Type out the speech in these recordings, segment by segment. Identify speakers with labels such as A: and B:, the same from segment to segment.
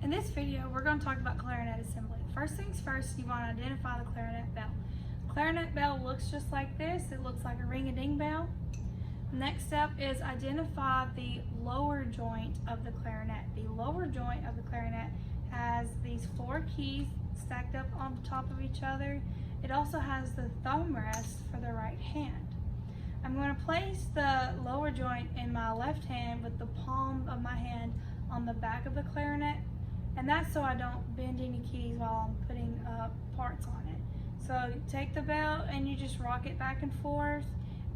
A: In this video, we're going to talk about clarinet assembly. First things first, you want to identify the clarinet bell. Clarinet bell looks just like this. It looks like a ring-a-ding bell. Next step is identify the lower joint of the clarinet. The lower joint of the clarinet has these 4 keys stacked up on top of each other. It also has the thumb rest for the right hand. I'm going to place the lower joint in my left hand with the palm of my hand on the back of the clarinet, and that's so I don't bend any keys while I'm putting parts on it. So take the bell and you just rock it back and forth.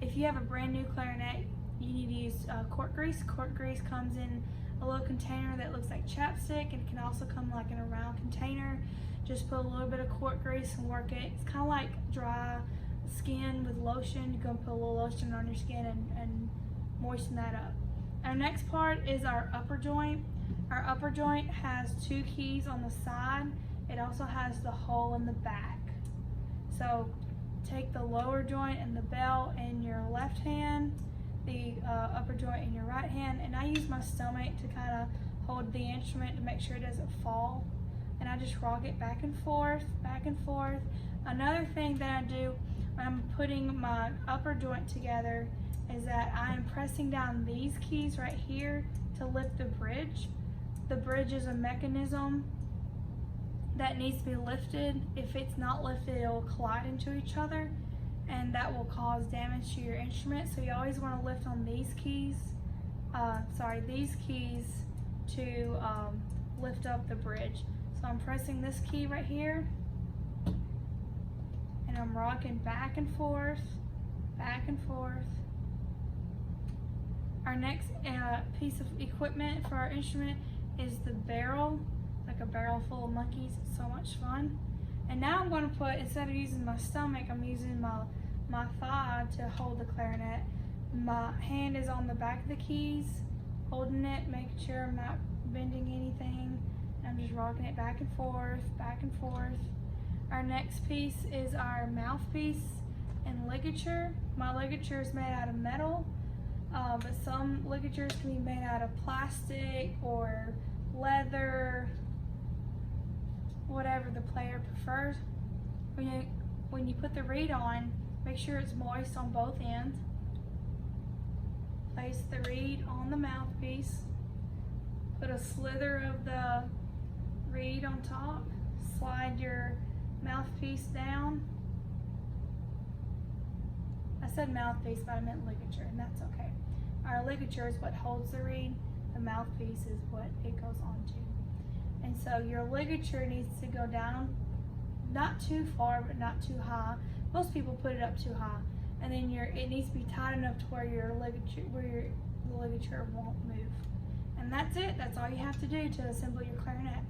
A: If you have a brand new clarinet, you need to use cork grease. Cork grease comes in a little container that looks like chapstick, and it can also come like in a round container. Just put a little bit of cork grease and work it. It's kind of like dry skin with lotion. You're going to put a little lotion on your skin and moisten that up. Our next part is our upper joint. Our upper joint has 2 keys on the side. It also has the hole in the back. So take the lower joint and the bell in your left hand, the upper joint in your right hand, and I use my stomach to kind of hold the instrument to make sure it doesn't fall. And I just rock it back and forth, back and forth. Another thing that I do when I'm putting my upper joint together is that I am pressing down these keys right here to lift the bridge. The bridge is a mechanism that needs to be lifted. If it's not lifted, it will collide into each other, and that will cause damage to your instrument. So you always want to lift on these keys, these keys to lift up the bridge. So I'm pressing this key right here, and I'm rocking back and forth, back and forth. Our next piece of equipment for our instrument is the barrel, like a barrel full of monkeys. It's so much fun. And now I'm going to put, instead of using my stomach, I'm using my thigh to hold the clarinet. My hand is on the back of the keys, holding it, making sure I'm not bending anything. I'm just rocking it back and forth, back and forth. Our next piece is our mouthpiece and ligature. My ligature is made out of metal, but some ligatures can be made out of plastic or leather, whatever the player prefers. When you put the reed on, make sure it's moist on both ends. Place the reed on the mouthpiece. Put a slither of the reed on top. Slide your mouthpiece down. I said mouthpiece, but I meant ligature, and that's okay. Our ligature is what holds the reed. The mouthpiece is what it goes onto. And so your ligature needs to go down, not too far, but not too high. Most people put it up too high. And then it needs to be tight enough to where the ligature won't move. And that's it. That's all you have to do to assemble your clarinet.